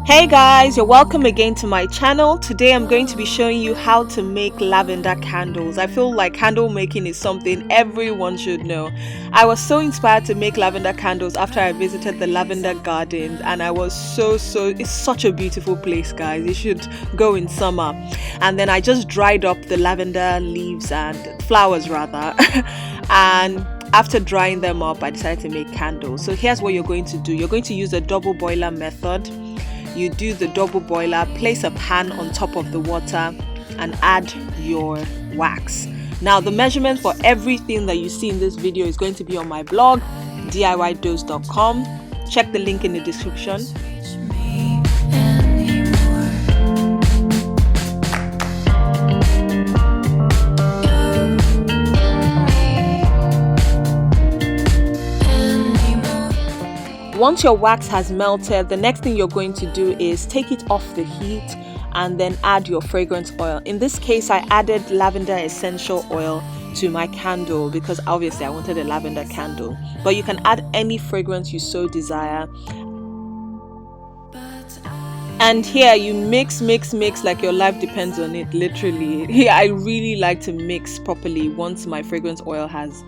Hey guys, you're welcome again to my channel. Today I'm going to be showing you how to make lavender candles. I feel like candle making is something everyone should know. I was so inspired to make lavender candles after I visited the lavender gardens, and I was it's such a beautiful place, guys. You should go in summer. And then I just dried up the lavender leaves and flowers rather and after drying them up I decided to make candles. So here's what you're going to do. You're going to use a double boiler method. You do the double boiler, place a pan on top of the water and add your wax. Now the measurement for everything that you see in this video is going to be on my blog diydose.com. check the link in the description. Once your wax has melted, the next thing you're going to do is take it off the heat and then add your fragrance oil. In this case, I added lavender essential oil to my candle because obviously I wanted a lavender candle, but you can add any fragrance you so desire. And here you mix like your life depends on it, literally. Here I really like to mix properly once my fragrance oil has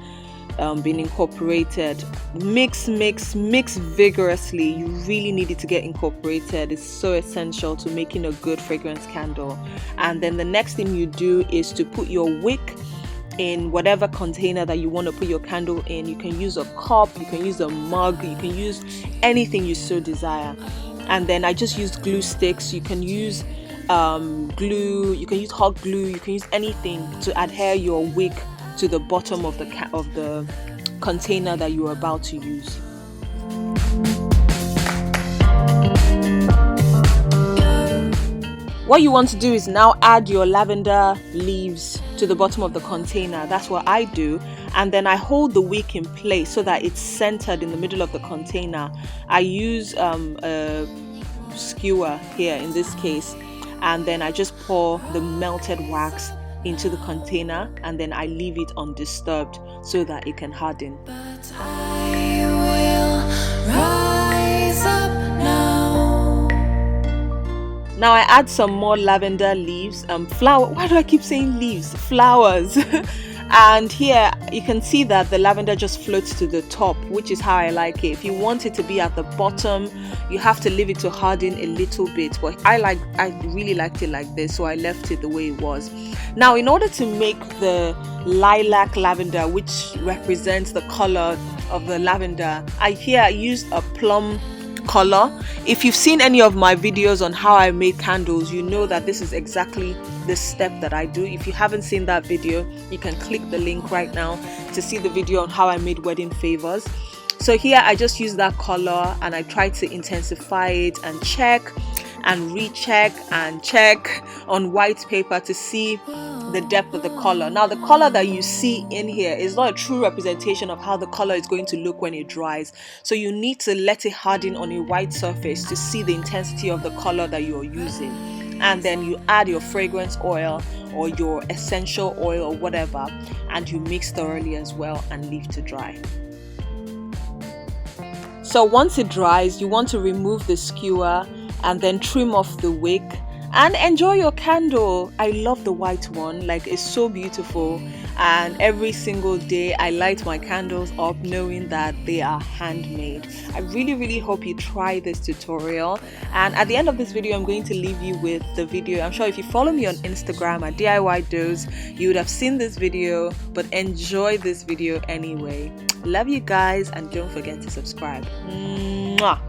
been incorporated. Mix vigorously. You really need it to get incorporated. It's so essential to making a good fragrance candle. And then the next thing you do is to put your wick in whatever container that you want to put your candle in. You can use a cup, you can use a mug, you can use anything you so desire. And then I just used glue sticks. You can use glue, you can use hot glue, you can use anything to adhere your wick to the bottom of the container that you are about to use. What you want to do is now add your lavender leaves to the bottom of the container. That's what I do. And then I hold the wick in place so that it's centered in the middle of the container. I use a skewer here in this case, and then I just pour the melted wax into the container and then I leave it undisturbed so that it can harden. Now I add some more lavender leaves, why do I keep saying leaves? Flowers. And here you can see that the lavender just floats to the top, which is how I like it. If you want it to be at the bottom, you have to leave it to harden a little bit, but I really liked it like this, so I left it the way it was. Now in order to make the lilac lavender, which represents the color of the lavender, I used a plum color. If you've seen any of my videos on how I make candles, you know that this is exactly the step that I do. If you haven't seen that video, you can click the link right now to see the video on how I made wedding favors. So here I just use that color and I try to intensify it and check and recheck and check on white paper to see the depth of the color. Now the color that you see in here is not a true representation of how the color is going to look when it dries, so you need to let it harden on a white surface to see the intensity of the color that you're using. And then you add your fragrance oil or your essential oil or whatever, and you mix thoroughly as well and leave to dry. So once it dries, you want to remove the skewer and then trim off the wick and enjoy your candle. I love the white one, like it's so beautiful, and every single day I light my candles up knowing that they are handmade. I really hope you try this tutorial, and at the end of this video I'm going to leave you with the video. I'm sure if you follow me on Instagram at DIYDose, you would have seen this video, but enjoy this video anyway. Love you guys, and don't forget to subscribe. Mwah.